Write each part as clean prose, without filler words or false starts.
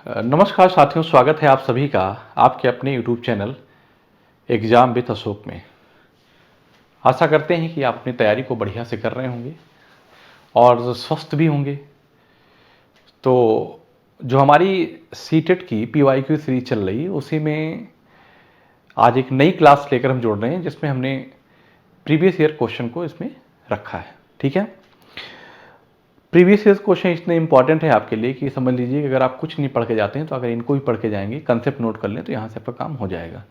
नमस्कार साथियों, स्वागत है आप सभी का आपके अपने YouTube channel exam with Ashok में। आशा करते हैं कि आप अपनी तैयारी को बढ़िया से कर रहे होंगे और स्वस्थ भी होंगे। तो जो हमारी सीटेट की PYQ सीरीज चल रही है, उसी में आज एक नई क्लास लेकर हम जोड़ रहे हैं, जिसमें हमने प्रीवियस ईयर क्वेश्चन को इसमें रखा है। ठीक है, प्रीवियस ईयर क्वेश्चन इतने इंपॉर्टेंट है आपके लिए कि समझ लीजिए कि अगर आप कुछ नहीं पढ़ के जाते हैं तो अगर इनको भी पढ़ के जाएंगे, कंसेप्ट नोट कर लें, तो यहाँ से आपका काम हो जाएगा।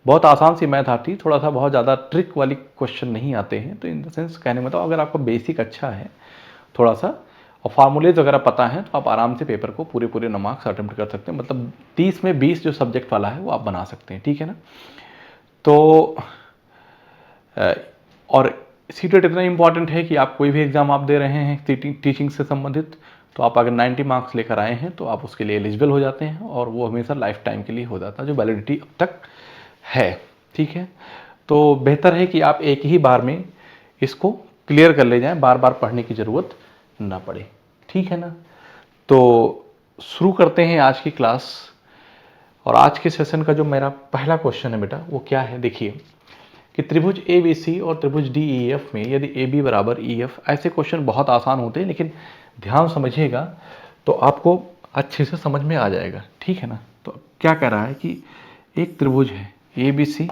बहुत आसान सी मैथ आती है, थोड़ा सा बहुत ज़्यादा ट्रिक वाली क्वेश्चन नहीं आते हैं। तो इन द सेंस कहने में, तो अगर आपका बेसिक अच्छा है थोड़ा सा और फार्मूलेज वगैरह पता है, तो आप आराम से पेपर को पूरे 9 मार्क्स अटेम्प्ट कर सकते हैं। मतलब 30 में 20 जो सब्जेक्ट वाला है वो आप बना सकते हैं। ठीक है ना। तो और सीटेट इतना इंपॉर्टेंट है कि आप कोई भी एग्जाम आप दे रहे हैं टीचिंग से संबंधित, तो आप अगर 90 मार्क्स लेकर आए हैं तो आप उसके लिए एलिजिबल हो जाते हैं, और वो हमेशा लाइफ टाइम के लिए हो जाता है, जो वैलिडिटी अब तक है। ठीक है, तो बेहतर है कि आप एक ही बार में इसको क्लियर कर ले जाएं, बार बार पढ़ने की ज़रूरत ना पड़े। ठीक है ना। तो शुरू करते हैं आज की क्लास। और आज के सेशन का जो मेरा पहला क्वेश्चन है बेटा, वो क्या है, देखिए कि त्रिभुज ABC और त्रिभुज DEF में यदि AB बराबर EF, ऐसे क्वेश्चन बहुत आसान होते हैं, लेकिन ध्यान समझिएगा तो आपको अच्छे से समझ में आ जाएगा। ठीक है ना। तो क्या कह रहा है कि एक त्रिभुज है ABC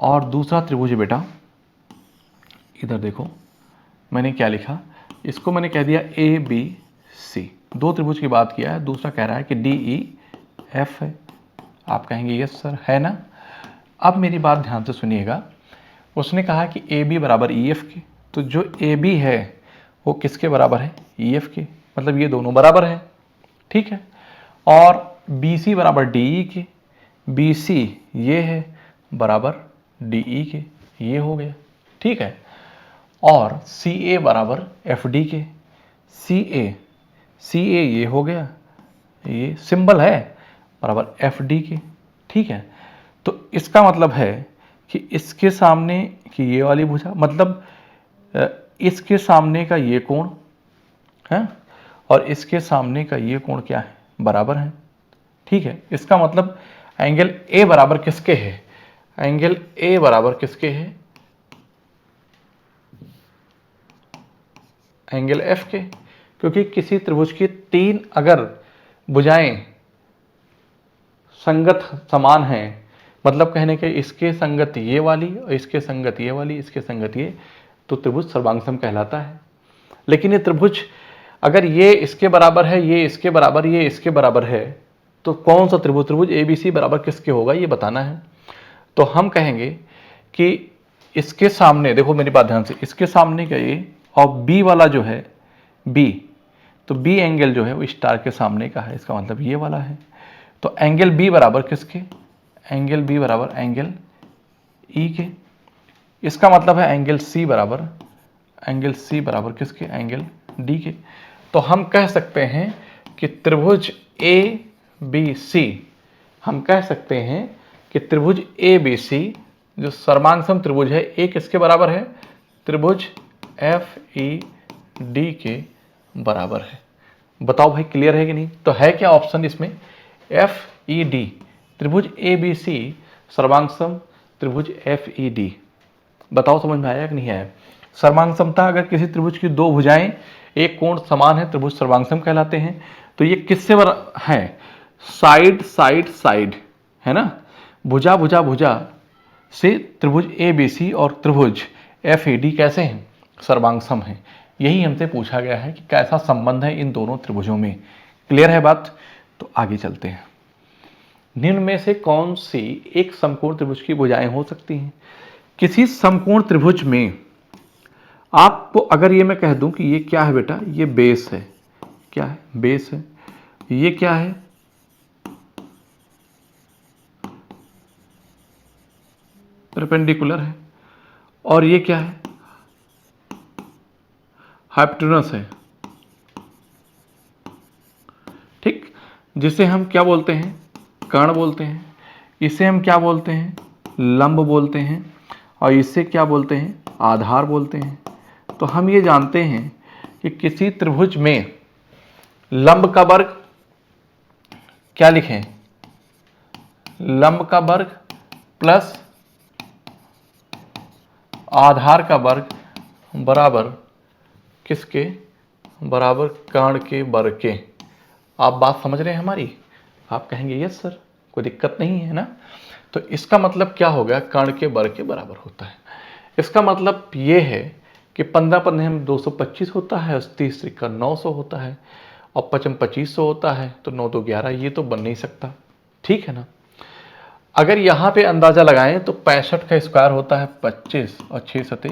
और दूसरा त्रिभुज है बेटा, इधर देखो मैंने क्या लिखा, इसको मैंने कह दिया ABC। दो त्रिभुज की बात किया है। दूसरा कह रहा है कि DEF है। आप कहेंगे यस सर, है ना। अब मेरी बात ध्यान से सुनिएगा। उसने कहा कि AB बराबर EF के, तो जो AB है वो किसके बराबर है, EF के, मतलब ये दोनों बराबर है। ठीक है। और BC बराबर DE के, BC ये है बराबर DE के, ये हो गया। ठीक है। और CA बराबर FD के, CA ये हो गया, ये सिंबल है, बराबर FD के। ठीक है। तो इसका मतलब है कि इसके सामने की ये वाली भुजा, मतलब इसके सामने का ये कोण है और इसके सामने का ये कोण क्या है, बराबर है। ठीक है। इसका मतलब एंगल A बराबर किसके है, एंगल A बराबर किसके है, एंगल F के। क्योंकि किसी त्रिभुज की 3 अगर भुजाएं संगत समान हैं, मतलब कहने के इसके संगत ये वाली और इसके संगत ये वाली, इसके संगत ये, तो त्रिभुज सर्वांगसम कहलाता है। लेकिन ये त्रिभुज अगर ये इसके बराबर है, ये इसके बराबर, ये इसके बराबर है, तो कौन सा त्रिभुज, त्रिभुज ABC बराबर किसके होगा, ये बताना है। तो हम कहेंगे कि इसके सामने, देखो मेरी बात ध्यान से, इसके सामने का ये और B वाला जो है B, तो B एंगल जो है वो स्टार के सामने का है, इसका मतलब ये वाला है। तो एंगल B बराबर किसके, एंगल B बराबर एंगल E के। इसका मतलब है एंगल C बराबर, एंगल C बराबर किसके, एंगल D के। तो हम कह सकते हैं कि त्रिभुज ABC, हम कह सकते हैं कि त्रिभुज ABC जो सर्वांगसम त्रिभुज है, एक इसके बराबर है, त्रिभुज FED के बराबर है। बताओ भाई, क्लियर है कि नहीं। तो है क्या ऑप्शन इसमें, FED, त्रिभुज ABC सर्वांगसम त्रिभुज FED। बताओ समझ में आया कि नहीं आया। सर्वांगसमता, अगर किसी त्रिभुज की दो भुजाएं एक कोण समान है, त्रिभुज सर्वांगसम कहलाते हैं। तो ये किससे है, साइड साइड साइड, है ना। भुजा भुजा भुजा से त्रिभुज ABC और त्रिभुज FED कैसे हैं, सर्वांगसम हैं। यही हमसे पूछा गया है कि कैसा संबंध है इन दोनों त्रिभुजों में। क्लियर है बात। तो आगे चलते हैं। निम्न में से कौन सी एक समकोण त्रिभुज की भुजाएं हो सकती हैं। किसी समकोण त्रिभुज में आपको अगर ये मैं कह दूं कि ये क्या है बेटा, ये बेस है, क्या है, बेस है। ये क्या है, परपेंडिकुलर है। और ये क्या है, हाइपोटेनस है। ठीक, जिसे हम क्या बोलते हैं, कर्ण बोलते हैं। इसे हम क्या बोलते हैं, लंब बोलते हैं। और इसे क्या बोलते हैं, आधार बोलते हैं। तो हम ये जानते हैं कि किसी त्रिभुज में लंब का वर्ग क्या लिखें, लंब का वर्ग प्लस आधार का वर्ग बराबर किसके, बराबर कर्ण के वर्ग के। आप बात समझ रहे हैं हमारी? आप कहेंगे यस सर, कोई दिक्कत नहीं है ना। तो इसका मतलब क्या हो गया, कर्ण के वर्ग के बराबर होता है। इसका मतलब ये है कि 15 15 में 225 होता है, 30 का 900 होता है, और 55 2500 होता है, तो 9 2 11, ये तो बन नहीं सकता, ठीक है ना। अगर यहाँ पे अंदाजा लगाएं तो 65 का स्क्वायर होता है 25 और 6 सते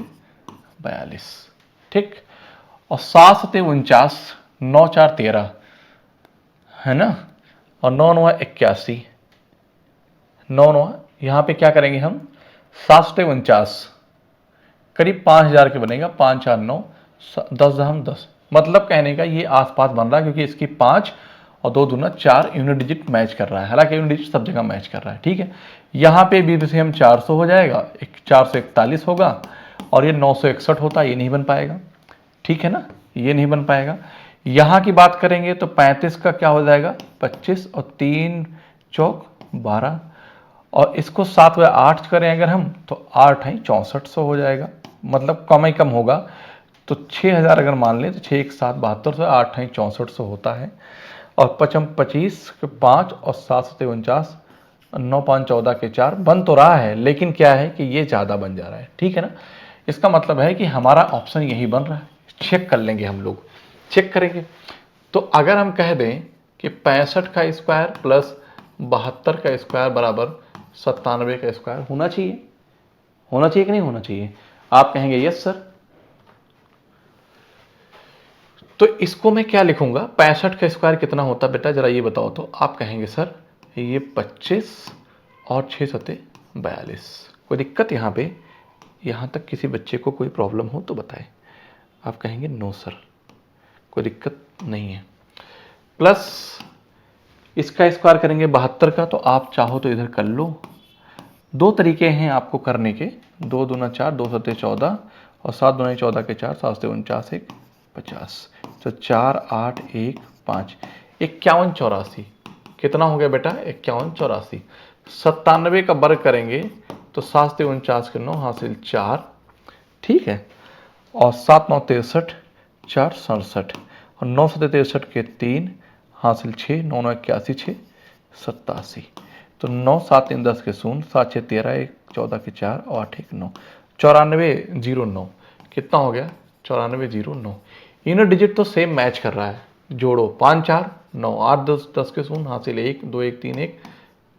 42, ठीक, और 7 सते 49, 9 4 13 है ना, और 9 9 81, 9 9 यहाँ पे क्या करेंगे हम, 7 सते 49 करीब 5000 के बनेगा, 5 4 9 10 हम 10, मतलब कहने का ये आसपास बन रहा है, क्योंकि इसकी 5 और 2 दूना 4 यूनिट डिजिट मैच कर रहा है, हालांकि यूनिट डिजिट सब जगह मैच कर रहा है, ठीक है। यहाँ पे BCM 400 हो जाएगा, 441 होगा, और ये 961 होता है, ये नहीं बन पाएगा, ठीक है ना, ये नहीं बन पाएगा। यहाँ की बात करेंगे तो 35 का क्या हो जाएगा, 25 और 3 चौक 12, और इसको 7 व 8 करें अगर हम तो 8 है 6400 हो जाएगा, मतलब कम ही कम होगा। तो 6000 अगर मान लें तो 6 1 7 7200, 8 है 6400 होता है, और 55 25 के 5 और 7 सते 49, 9 5 14 के 4 बन तो रहा है, लेकिन क्या है कि ये ज़्यादा बन जा रहा है, ठीक है ना। इसका मतलब है कि हमारा ऑप्शन यही बन रहा है। चेक कर लेंगे हम लोग, चेक करेंगे। तो अगर हम कह दें कि 65 का स्क्वायर प्लस 72 का स्क्वायर बराबर 97 का स्क्वायर होना चाहिए, होना चाहिए कि नहीं होना चाहिए? आप कहेंगे यस सर। तो इसको मैं क्या लिखूंगा, 65 का स्क्वायर कितना होता है बेटा, जरा ये बताओ। तो आप कहेंगे सर ये 25 और 6 सते 42। कोई दिक्कत यहाँ पे, यहाँ तक किसी बच्चे को कोई प्रॉब्लम हो तो बताएं। आप कहेंगे नो सर, कोई दिक्कत नहीं है। प्लस इसका स्क्वायर करेंगे 72 का, तो आप चाहो तो इधर कर लो। दो तरीके हैं आपको करने के, 2 दूना 4, 2 सते 14, और 7 दूना 14 के 4, 7 सते 49 1 50, तो 4 8 1 5 51 84 कितना हो गया बेटा, 51 84। 97 का वर्ग करेंगे तो 7 सते 49 के 9 हासिल 4, ठीक है, और 7 9 63 4 67, और 9 सते 63 के 3 हासिल 6, 9 9 81 6 87, तो 9 7 3 10 के 0, 7 6 13 1 14 के 4 और 8 1 9, 9409 कितना हो गया, 9409। यूनिट डिजिट तो सेम मैच कर रहा है, जोड़ो 5 4 9 8 10 10 के 0 हासिल 1 2 1 3 1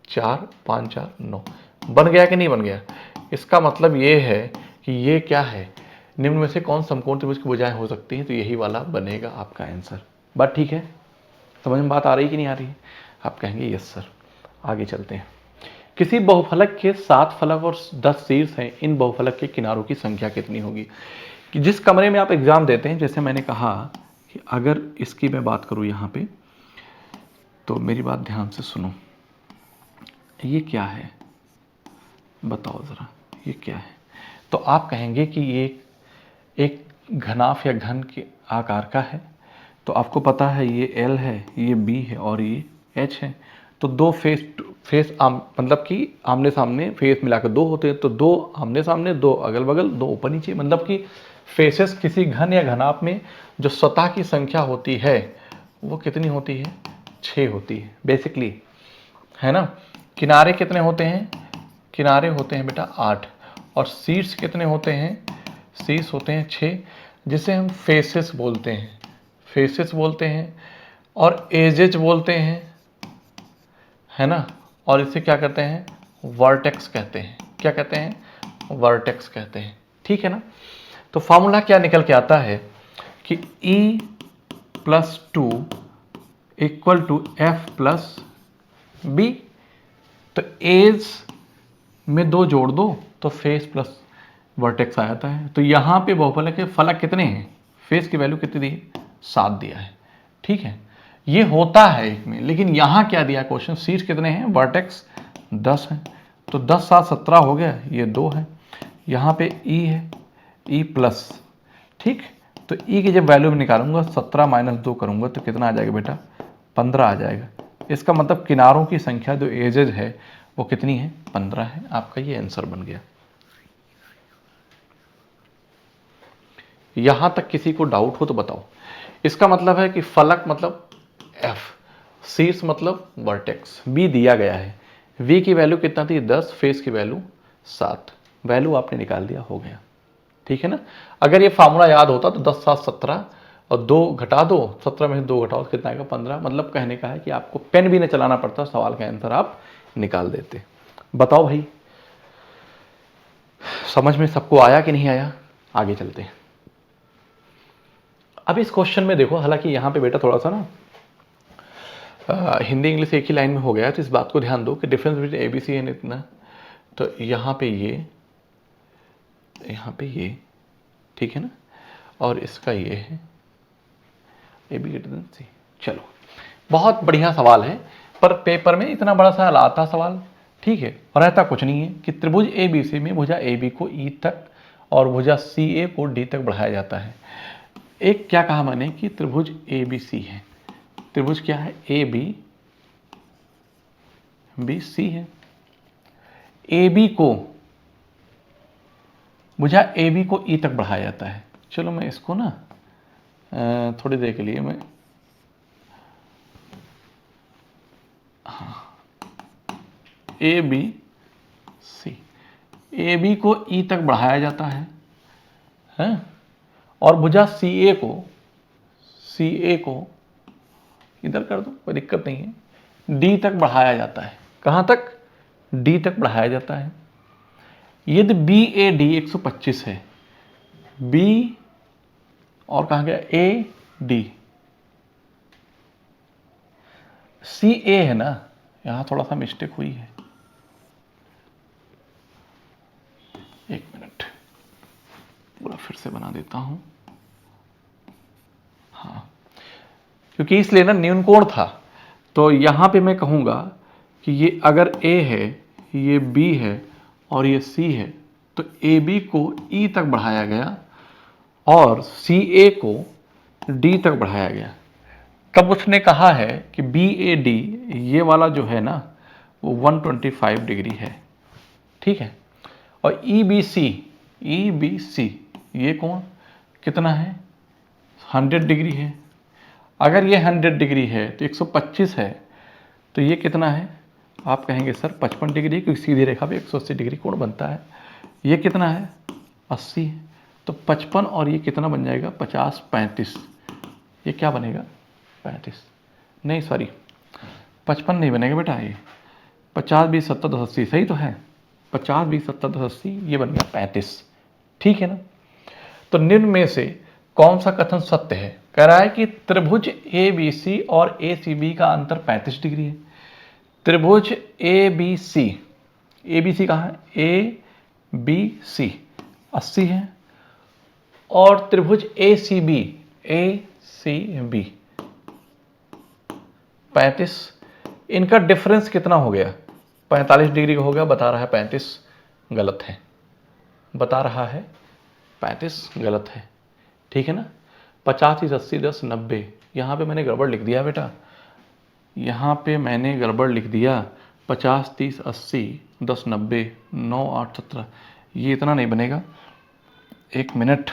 4 5 4 9, बन गया कि नहीं बन गया। इसका मतलब ये है कि ये क्या है, निम्न में से कौन समकोण त्रिभुज की भुजाएं हो सकती हैं, तो यही वाला बनेगा आपका आंसर। बात ठीक है, समझ में बात आ रही कि नहीं आ रही है? आप कहेंगे यस सर। आगे चलते हैं। किसी बहुफलक के 7 फलक और 10 शीर्ष हैं, इन बहुफलक के किनारों की संख्या कितनी होगी। कि जिस कमरे में आप एग्जाम देते हैं, जैसे मैंने कहा कि अगर इसकी मैं बात करूं यहाँ पे, तो मेरी बात ध्यान से सुनो। ये क्या है बताओ ज़रा, ये क्या है? तो आप कहेंगे कि ये एक घनाफ या घन के आकार का है। तो आपको पता है ये L है, ये B है और ये H है। तो दो फेस मतलब कि आमने सामने फेस मिलाकर दो होते हैं, तो दो आमने सामने, दो अगल बगल, दो ऊपर नीचे, मतलब कि फेसेस किसी घन या घनाभ में जो सतह की संख्या होती है वो कितनी होती है, 6 होती है बेसिकली, है ना। किनारे कितने होते हैं, किनारे होते हैं बेटा 8, और शीर्ष कितने होते हैं, शीर्ष होते हैं 6, जिसे हम फेसेस बोलते हैं, फेसेस बोलते हैं, और एजेज बोलते हैं, है ना। और इसे क्या कहते हैं, वर्टेक्स कहते हैं। क्या कहते हैं, वर्टेक्स कहते हैं, ठीक है ना। तो फॉर्मूला क्या निकल के आता है कि E + 2 = F + B। तो एज में 2 जोड़ दो तो फेस प्लस वर्टेक्स आ जाता है। तो यहाँ पे बहुफलक के फलक कितने हैं, फेस की वैल्यू कितनी दी है, 7 दिया है, ठीक है। ये होता है एक में, लेकिन यहाँ क्या दिया क्वेश्चन, शीर्ष कितने हैं, वर्टेक्स 10 है, तो 10 7 17 हो गया, ये 2 है। यहाँ पे E है, E+, ठीक। तो E की जब वैल्यू में निकालूंगा 17 - 2 करूंगा तो कितना आ जाएगा बेटा, 15 आ जाएगा। इसका मतलब किनारों की संख्या जो एजेज है वो कितनी है, 15 है। आपका ये आंसर बन गया। यहां तक किसी को डाउट हो तो बताओ। इसका मतलब है कि फलक मतलब एफ, शीर्ष मतलब वर्टेक्स, बी दिया गया है, वी की वैल्यू कितना थी 10, फेस की वैल्यू 7, वैल्यू आपने निकाल दिया, हो गया। ठीक है ना। अगर ये फार्मूला याद होता तो 10 7 17 और 2 घटा दो, 17 में से 2 घटाओ कितना आएगा 15। मतलब कहने का है कि आपको पेन भी न चलाना पड़ता, सवाल का आंसर आप निकाल देते। बताओ भाई, समझ में सबको आया कि नहीं आया? आगे चलते हैं। अब इस क्वेश्चन में देखो, हालांकि यहाँ पे बेटा थोड़ा सा ना हिंदी इंग्लिश एक ही लाइन में हो गया, तो इस बात को ध्यान दो कि डिफरेंस बिटवीन ABC एंड इतना, तो यहाँ पे ये, यहाँ पे ये, ठीक है ना, और इसका ये है AB ग्रेटर देन C। चलो, बहुत बढ़िया सवाल है, पर पेपर में इतना बड़ा सा आता सवाल, ठीक है, और रहता कुछ नहीं है कि त्रिभुज ABC में भुजा AB को E तक और भुजा CA को D तक बढ़ाया जाता है। एक क्या कहा मैंने कि त्रिभुज ABC है, त्रिभुज क्या है ABC है, AB को भुजा AB को E तक बढ़ाया जाता है। चलो मैं इसको ना थोड़ी देर के लिए मैं, हाँ, ABC, AB को E तक बढ़ाया जाता है, और भुजा CA को इधर कर दो, कोई दिक्कत नहीं है, D तक बढ़ाया जाता है। कहाँ तक? D तक बढ़ाया जाता है। यदि BAD 125 है, B और कहाँ गया AD, CA है ना, यहाँ थोड़ा सा मिस्टेक हुई है, एक मिनट पूरा फिर से बना देता हूं। हाँ, क्योंकि इसलिए ना न्यून कोण था, तो यहां पे मैं कहूंगा कि ये अगर A है, ये B है और ये C है, तो AB को E तक बढ़ाया गया और CA को D तक बढ़ाया गया। तब उसने कहा है कि BAD ये वाला जो है ना वो 125 डिग्री है, ठीक है, और EBC ये कोण कितना है 100 डिग्री है। अगर ये 100 डिग्री है तो 125 है, तो ये कितना है? आप कहेंगे सर 55 डिग्री, क्योंकि सीधी रेखा पे 180 डिग्री कोण बनता है। ये कितना है 80 है, तो 55 और ये कितना बन जाएगा 50 35, ये क्या बनेगा 35, नहीं सॉरी 55 नहीं बनेगा बेटा, ये 50 20 70 10 80 सही तो है, 50 20 70 10 80, ये बन गया 35, ठीक है ना। तो निम्न में से कौन सा कथन सत्य है? कह रहा है कि त्रिभुज ABC और ACB का अंतर 35 डिग्री है। त्रिभुज ABC कहाँ है? ABC 80 है, और त्रिभुज ACB 35, इनका डिफरेंस कितना हो गया? 45 डिग्री का हो गया, बता रहा है 35, गलत है, बता रहा है 35 गलत है, ठीक है ना। 50 30 80 10 90, यहाँ पे मैंने गड़बड़ लिख दिया बेटा, यहाँ पे मैंने गड़बड़ लिख दिया, 50 30 80 10 90 9 8 17, ये इतना नहीं बनेगा, एक मिनट,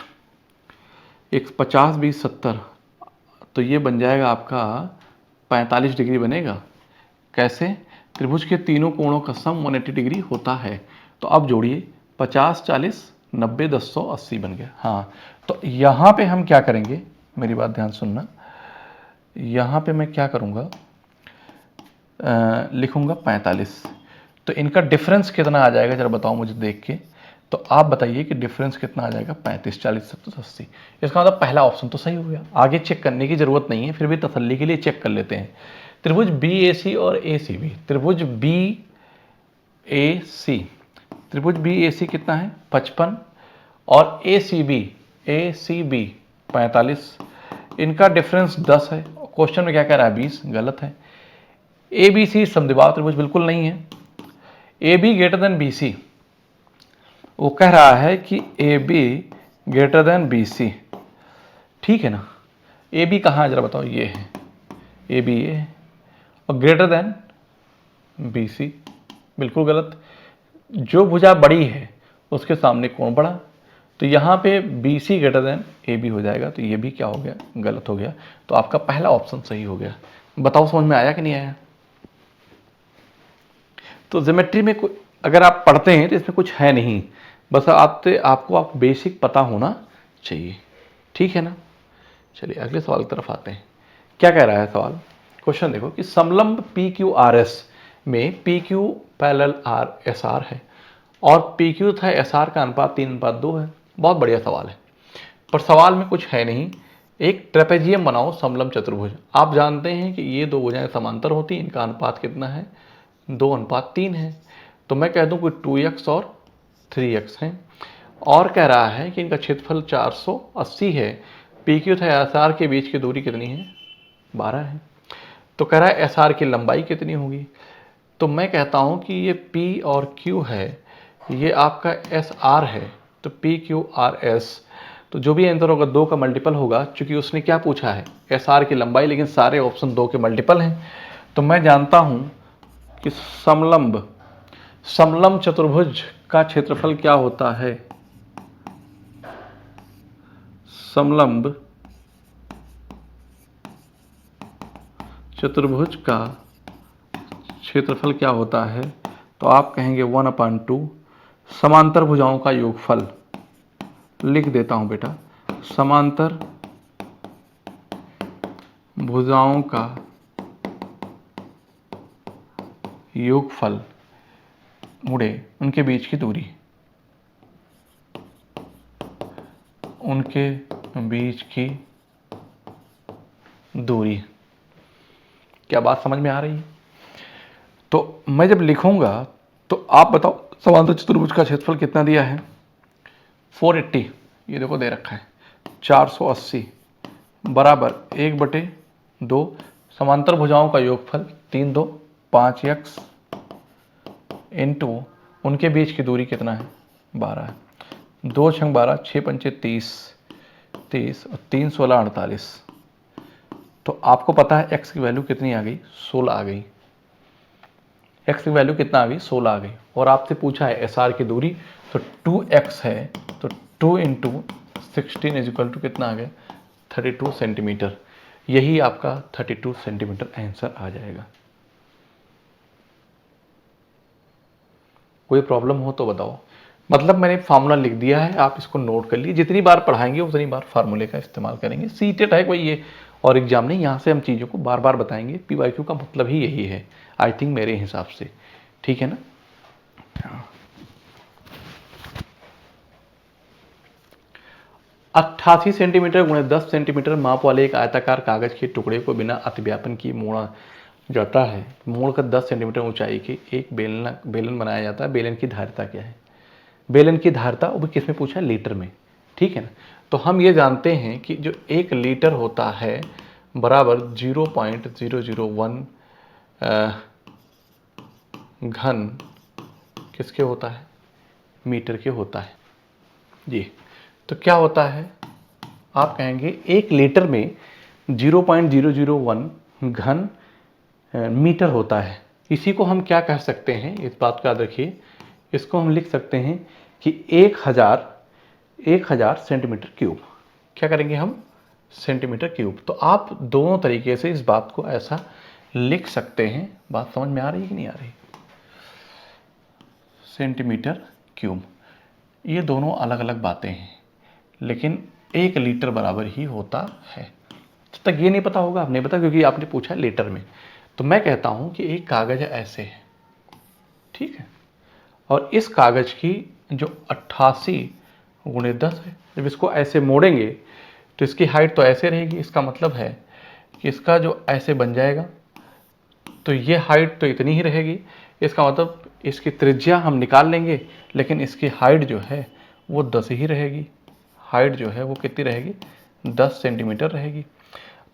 50 20 70, तो ये बन जाएगा आपका 45 डिग्री बनेगा। कैसे? त्रिभुज के तीनों कोणों का सम 180 डिग्री होता है। तो अब जोड़िए 50 40 90 10 100 80 बन गया। हाँ, तो यहाँ पे हम क्या करेंगे, मेरी बात ध्यान सुनना, यहाँ पे मैं क्या करूँगा, लिखूँगा 45, तो इनका डिफरेंस कितना आ जाएगा जरा बताओ मुझे देख के, तो आप बताइए कि डिफरेंस कितना आ जाएगा 35 40 70 80। इसका मतलब पहला ऑप्शन तो सही हो गया, आगे चेक करने की जरूरत नहीं है, फिर भी तसल्ली के लिए चेक कर लेते हैं। त्रिभुज BAC और ACB, त्रिभुज BAC, त्रिभुज BAC कितना है 55, और ACB 45, इनका डिफरेंस 10 है। क्वेश्चन में क्या कह रहा है 20, गलत है। ABC समद्विबाहु त्रिभुज बिल्कुल नहीं है। AB ग्रेटर देन BC, वो कह रहा है कि AB ग्रेटर देन BC, ठीक है ना। AB कहाँ है जरा बताओ, ये है AB, ये है, और ग्रेटर देन BC, बिल्कुल गलत। जो भुजा बड़ी है उसके सामने कोण बड़ा, तो यहाँ पे BC ग्रेटर देन AB हो जाएगा, तो ये भी क्या हो गया, गलत हो गया। तो आपका पहला ऑप्शन सही हो गया। बताओ समझ में आया कि नहीं आया? तो ज्योमेट्री में अगर आप पढ़ते हैं तो इसमें कुछ है नहीं, बस आपको बेसिक पता होना चाहिए, ठीक है ना। चलिए अगले सवाल की तरफ आते हैं। क्या कह रहा है सवाल, क्वेश्चन देखो कि समलंब PQRS में PQ पैरेलल SR है और PQ तथा SR का अनुपात 3:2 है। बहुत बढ़िया सवाल है, पर सवाल में कुछ है नहीं। एक ट्रेपेजियम बनाओ समलंब चतुर्भुज। आप जानते हैं कि ये दो भुजाएं समांतर होती हैं, इनका अनुपात कितना है, 2:3 है। तो मैं कह दूं कि 2x और 3x है, और कह रहा है कि इनका क्षेत्रफल 480 है। PQ तथा SR के बीच की दूरी कितनी है, 12 है। तो कह रहा है SR की लंबाई कितनी होगी। तो मैं कहता हूं कि ये P और Q है, ये आपका SR है, तो PQRS। तो जो भी आंसर होगा 2 का मल्टीपल होगा, क्योंकि उसने क्या पूछा है, SR की लंबाई, लेकिन सारे ऑप्शन 2 के मल्टीपल हैं। तो मैं जानता हूं कि समलंब चतुर्भुज का क्षेत्रफल क्या होता है। समलंब चतुर्भुज का क्षेत्रफल क्या होता है, तो आप कहेंगे 1/2 समांतर भुजाओं का योगफल। लिख देता हूं बेटा, समांतर भुजाओं का योगफल मुड़े उनके बीच की दूरी, उनके बीच की दूरी। क्या बात समझ में आ रही है? तो मैं जब लिखूंगा तो आप बताओ समांतर चतुर्भुज का क्षेत्रफल कितना दिया है, 480, ये देखो दे रखा है, 480 बराबर 1/2 समांतर भुजाओं का योगफल 3 2 5x इंटू उनके बीच की दूरी कितना है, 12 है। 2 × 12 6 × 30 और 3 16 48। तो आपको पता है x की वैल्यू कितनी आ गई, 16 आ गई। x की वैल्यू कितना आ गई, 16 आ गई। और आपसे पूछा है SR की दूरी, तो 2x है, तो 2 × 16 = कितना आ गया, 32 सेंटीमीटर। यही आपका 32 सेंटीमीटर आंसर आ जाएगा। कोई प्रॉब्लम हो तो बताओ। मतलब मैंने फार्मूला लिख दिया है, आप इसको नोट कर लीजिए। जितनी बार पढ़ाएंगे उतनी बार फार्मूले का इस्तेमाल करेंगे। सीटेट है कोई ये और एग्जाम नहीं, यहाँ से हम चीज़ों को बार बार बताएंगे। PYQ का मतलब ही यही है, आई थिंक मेरे हिसाब से, ठीक है ना। 88 सेंटीमीटर × 10 सेंटीमीटर माप वाले एक आयताकार कागज के टुकड़े को बिना अतिव्यापन की मोड़ा जाता है। मोड़ कर 10 सेंटीमीटर ऊंचाई की एक बेलन बनाया जाता है। बेलन की धारिता क्या है, बेलन की धारिता वो भी किस में पूछा है, लीटर में, ठीक है ना। तो हम ये जानते हैं कि जो 1 लीटर होता है बराबर 0.001 घन किसके होता है, मीटर के होता है जी। तो क्या होता है, आप कहेंगे 1 लीटर में 0.001 घन मीटर होता है। इसी को हम क्या कह सकते हैं, इस बात को याद रखिए, इसको हम लिख सकते हैं कि 1000 सेंटीमीटर क्यूब। क्या करेंगे हम, सेंटीमीटर क्यूब। तो आप दोनों तरीके से इस बात को ऐसा लिख सकते हैं। बात समझ में आ रही है कि नहीं आ रही, सेंटीमीटर क्यूब। ये दोनों अलग अलग बातें हैं, लेकिन 1 लीटर बराबर ही होता है। जब तक ये नहीं पता होगा, आप नहीं पता, क्योंकि आपने पूछा है लीटर में। तो मैं कहता हूं कि एक कागज ऐसे है, ठीक है, और इस कागज की जो 88 × 10 है, जब इसको ऐसे मोड़ेंगे तो इसकी हाइट तो ऐसे रहेगी। इसका मतलब है कि इसका जो ऐसे बन जाएगा, तो ये हाइट तो इतनी ही रहेगी। इसका मतलब इसकी त्रिज्या हम निकाल लेंगे, लेकिन इसकी हाइट जो है वो 10 ही रहेगी। हाइट जो है वो कितनी रहेगी, 10 सेंटीमीटर रहेगी।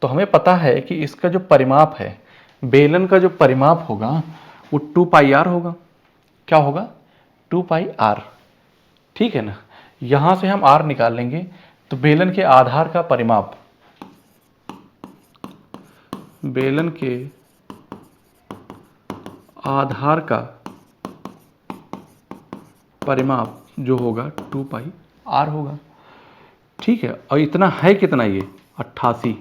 तो हमें पता है कि इसका जो परिमाप है, बेलन का जो परिमाप होगा वो 2πr होगा। क्या होगा, 2πr, ठीक है ना। यहां से हम r निकाल लेंगे, तो बेलन के आधार का परिमाप, बेलन के आधार का परिमाप जो होगा 2 पाई r होगा। ठीक है, और इतना है कितना ये 88।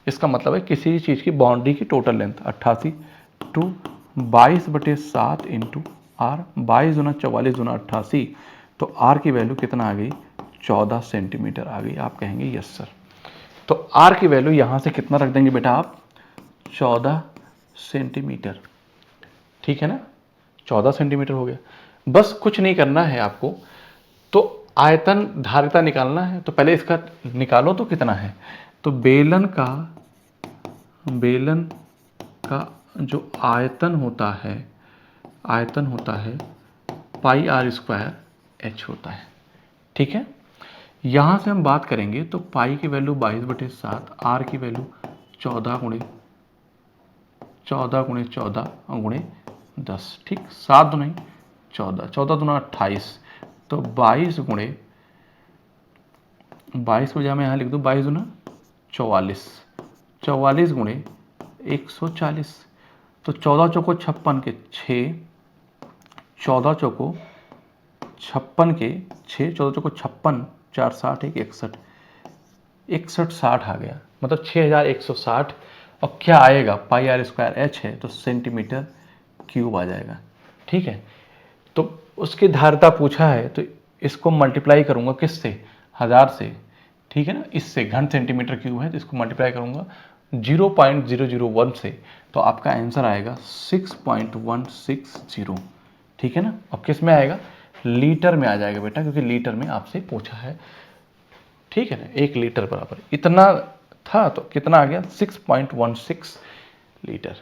इसका मतलब है किसी चीज़ की बाउंड्री की total length 88 two 22/7 into R, 22 गुना 44 गुना 88, तो आर की वैल्यू कितना आ गई 14 सेंटीमीटर आ गई। आप कहेंगे यस सर। तो आर की वैल्यू यहाँ से कितना रख देंगे बेटा आप 14 सेंटीमीटर। ठीक है ना, 14 सेंटीमीटर हो गया। बस कुछ नहीं करना है आपको, तो आयतन धारिता निकालना है। तो पहले इसका निकालो तो कितना है, तो बेलन का जो आयतन होता है पाई r स्क्वायर h होता है। ठीक है, यहां से हम बात करेंगे तो पाई की वैल्यू 22/7, आर की वैल्यू 14 गुणे 14 गुणे 10। ठीक, 7 दुनी 14, 14 दूना 28, तो 22 गुणे 22 को जहाँ मैं यहाँ लिख दूँ 22 दूना 44, 44 गुणे 140, तो 14 चौको 56 के 6, 14 चौको 56 के 6, 14 चौको 56, 4 60 1 61, 61 60 आ गया, मतलब 6160। और क्या आएगा, पाई r स्क्वायर h है तो सेंटीमीटर क्यूब आ जाएगा। ठीक है, तो उसकी धारिता पूछा है तो इसको मल्टीप्लाई करूंगा किससे, 1000 से। ठीक है ना, इससे घन सेंटीमीटर क्यूब है तो इसको मल्टीप्लाई करूंगा 0.001 से, तो आपका आंसर आएगा 6.160। ठीक है ना, अब किस में आएगा, लीटर में आ जाएगा बेटा, क्योंकि लीटर में आपसे पूछा है। ठीक है ना, 1 लीटर बराबर इतना था, तो कितना आ गया 6.16 लीटर।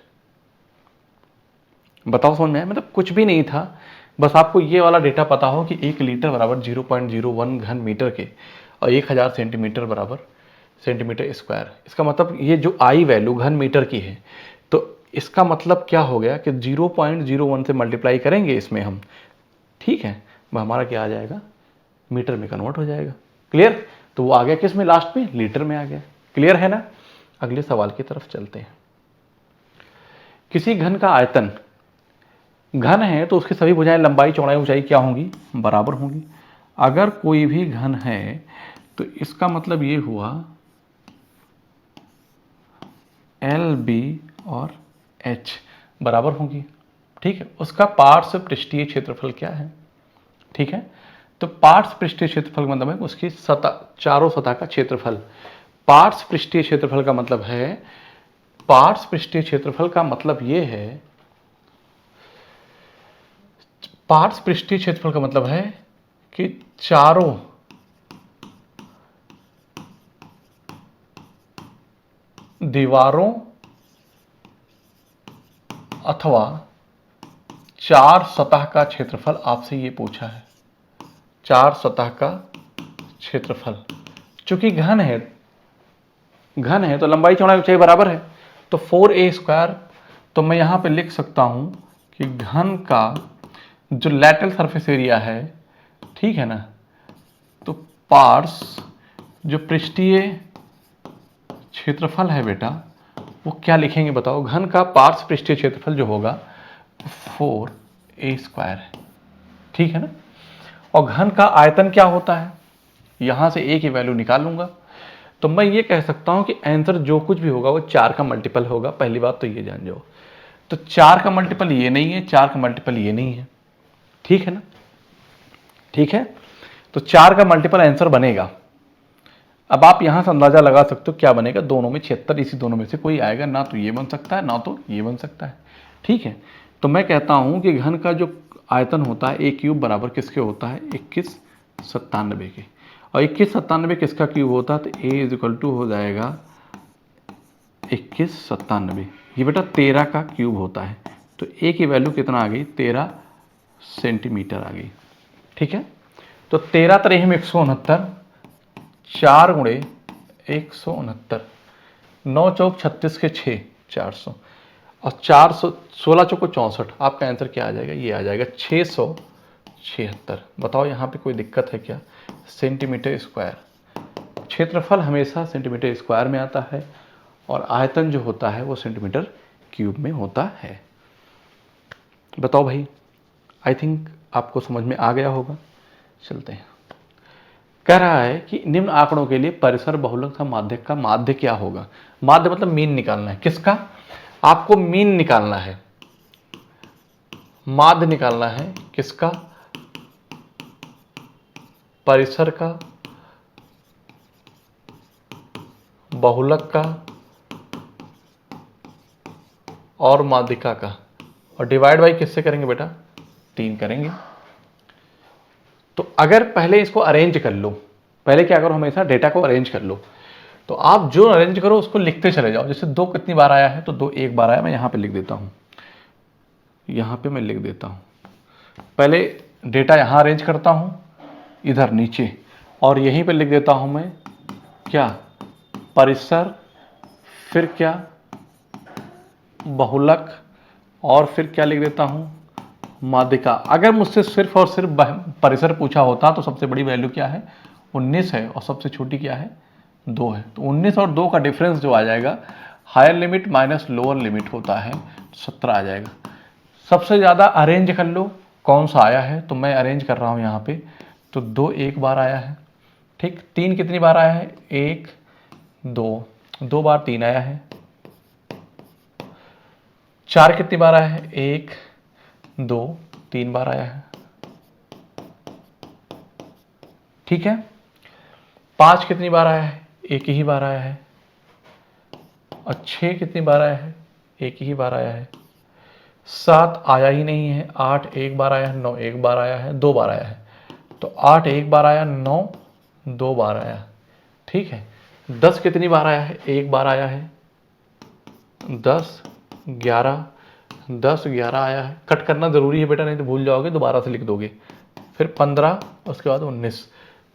बताओ समझ में आया, मतलब कुछ भी नहीं था, बस आपको ये वाला डेटा पता हो कि 1 लीटर बराबर 0.01 घन मीटर के और 1000 सेंटीमीटर बराबर सेंटीमीटर स्क्वायर। इसका मतलब ये जो आई वैल्यू घन मीटर की है, तो इसका मतलब क्या हो गया कि 0.01 से मल्टीप्लाई करेंगे इसमें हम। ठीक है, वह हमारा क्या आ जाएगा, मीटर में कन्वर्ट हो जाएगा। क्लियर, तो वो आ गया किस में, लास्ट में लीटर में आ गया। क्लियर है ना, अगले सवाल की तरफ चलते हैं। किसी घन का आयतन घन है तो उसकी सभी भुजाएं लंबाई चौड़ाई ऊंचाई क्या होंगी, बराबर होंगी। अगर कोई भी घन है तो इसका मतलब ये हुआ एल बी और एच बराबर होंगी। ठीक है, उसका पार्श्व पृष्ठीय क्षेत्रफल क्या है। ठीक है, तो पार्श्व पृष्ठीय क्षेत्रफल मतलब है उसकी सतह, चारों सतह का क्षेत्रफल। पार्श्व पृष्ठीय क्षेत्रफल का मतलब है, पार्श्व पृष्ठीय क्षेत्रफल का मतलब ये है, पार्श्व पृष्ठीय क्षेत्रफल का मतलब है कि चारों दीवारों अथवा 4 सतह का क्षेत्रफल आपसे ये पूछा है। 4 सतह का क्षेत्रफल, चूंकि घन है तो लंबाई चौड़ाई ऊंचाई बराबर है, तो 4a स्क्वायर। तो मैं यहां पे लिख सकता हूं कि घन का जो लैटरल सरफेस एरिया है, ठीक है ना, तो पार्श्व जो पृष्ठीय क्षेत्रफल है बेटा, वो क्या लिखेंगे बताओ, घन का पार्श्व पृष्ठीय क्षेत्रफल जो होगा 4a स्क्वायर है। ठीक है ना, और घन का आयतन क्या होता है, यहां से a की वैल्यू निकाल लूंगा, तो मैं ये कह सकता हूं कि आंसर जो कुछ भी होगा वो 4 का मल्टीपल होगा। पहली बात तो ये जान जाओ, तो 4 का मल्टीपल ये नहीं है, 4 का मल्टीपल ये नहीं है। ठीक है ना, ठीक है, तो 4 का मल्टीपल आंसर बनेगा। अब आप यहां से अंदाजा लगा सकते हो क्या बनेगा, दोनों में 76, इसी दोनों में से कोई आएगा, ना तो ये बन सकता है ना तो ये बन सकता है। ठीक है, तो मैं कहता हूं कि घन का जो आयतन होता है a क्यूब बराबर किसके होता है, 2197 के, और 2197 किसका क्यूब होता है, तो a इज इक्वल टू हो जाएगा 2197, ये बेटा 13 का क्यूब होता है, तो a की वैल्यू कितना आ गई, 13 सेंटीमीटर आ गई। ठीक है, तो 13 3 169, 4 गुणे 169, 9 चौक 36 के 6, 400, और 400 16 चौको 64, आपका आंसर क्या आ जाएगा, ये आ जाएगा 676। बताओ यहाँ पे कोई दिक्कत है क्या, सेंटीमीटर स्क्वायर। क्षेत्रफल हमेशा सेंटीमीटर स्क्वायर में आता है और आयतन जो होता है वो सेंटीमीटर क्यूब में होता है। बताओ भाई, आई थिंक आपको समझ में आ गया होगा। चलते हैं। कह रहा है कि निम्न आंकड़ों के लिए परिसर, बहुलक तथा माध्यक का माध्य क्या होगा। माध्य मतलब मीन निकालना है। किसका? आपको मीन निकालना है, माध्य निकालना है। किसका? परिसर का, बहुलक का और माध्यिका का। और डिवाइड बाई किससे करेंगे बेटा? 3 करेंगे। तो अगर पहले इसको अरेंज कर लो, पहले क्या करो, हमेशा डेटा को अरेंज कर लो। तो आप जो अरेंज करो उसको लिखते चले जाओ। जैसे 2 कितनी बार आया है, तो 2 एक बार आया, मैं यहां पे लिख देता हूं, यहां पे मैं लिख देता हूं। पहले डेटा यहां अरेंज करता हूं, इधर नीचे, और यहीं पे लिख देता हूं मैं क्या? परिसर, फिर क्या? बहुलक, और फिर क्या लिख देता हूं? माध्यिका। अगर मुझसे सिर्फ और सिर्फ परिसर पूछा होता तो सबसे बड़ी वैल्यू क्या है? 19 है, और सबसे छोटी क्या है? 2 है। तो 19 और 2 का डिफरेंस जो आ जाएगा, higher limit minus lower limit होता है, 17 आ जाएगा। सबसे ज़्यादा अरेंज कर लो, कौन सा आया है, तो मैं अरेंज कर रहा हूँ यहाँ पे। तो 2 एक बार आया है, ठीक। 3 कितनी बार आया है? 1 2, 2 बार 3 आया है। 4 कितनी बार आया है? 1 2, 3 बार आया है, ठीक है। 5 कितनी बार आया है? 1 ही बार आया है। और 6 कितनी बार आया है? 1 ही बार आया है। 7 आया ही नहीं है। 8 एक बार आया है। 9 एक बार आया है, 2 बार आया है। तो 8 एक बार आया, 9 2 बार आया, ठीक है। 10 कितनी बार आया है? 1 बार आया है। 10 11, 10 11 आया है। कट करना जरूरी है बेटा, नहीं तो भूल जाओगे, दोबारा से लिख दोगे। फिर 15, उसके बाद 19।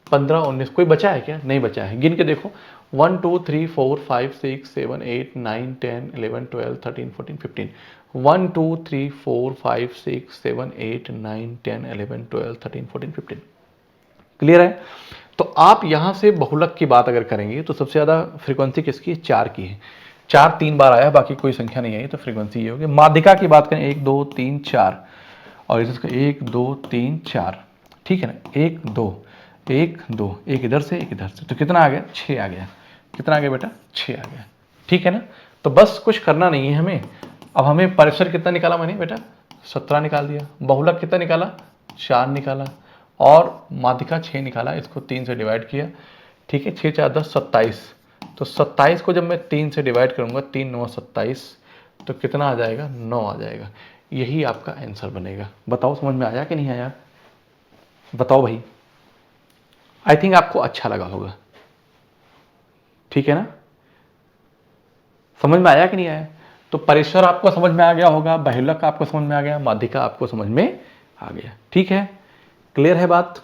15 19, कोई बचा है क्या? नहीं बचा है। गिन के देखो, 1 2 3 4 5 6 7 8 9 10 11 12 13 14 15। 1 2 3 4 5 6 7 8 9 10 11 12 13 14 15। क्लियर है? तो आप यहां से बहुलक की बात अगर करेंगे तो सबसे ज्यादा फ्रीक्वेंसी किसकी है? 4 की है। 4 3 बार आया, बाकी कोई संख्या नहीं आई, तो फ्रीक्वेंसी ये होगी। माध्यिका की बात करें, 1 2 3 4, और इसका 1 2 3 4, ठीक है ना। 1 2 1 2, एक इधर से एक इधर से, तो कितना आ गया? 6 आ गया। कितना आ गया बेटा? 6 आ गया, ठीक है ना। तो बस कुछ करना नहीं है हमें। अब हमें परिसर कितना निकाला मैंने बेटा? 17 निकाल दिया। बहुलक कितना निकाला? 4 निकाला। और माध्यिका 6 निकाला। इसको 3 से डिवाइड किया, ठीक है। 6 4 10 27। तो 27 को जब मैं 3 से डिवाइड करूंगा, 3 9 27, तो कितना आ जाएगा? 9 आ जाएगा। यही आपका आंसर बनेगा। बताओ समझ में आया कि नहीं आया? बताओ भाई। आई थिंक आपको अच्छा लगा होगा, ठीक है ना। समझ में आया कि नहीं आया? तो परिसर आपको समझ में आ गया होगा, बहुलक आपको समझ में आ गया, माध्यिका आपको समझ में आ गया, ठीक है। क्लियर है बात?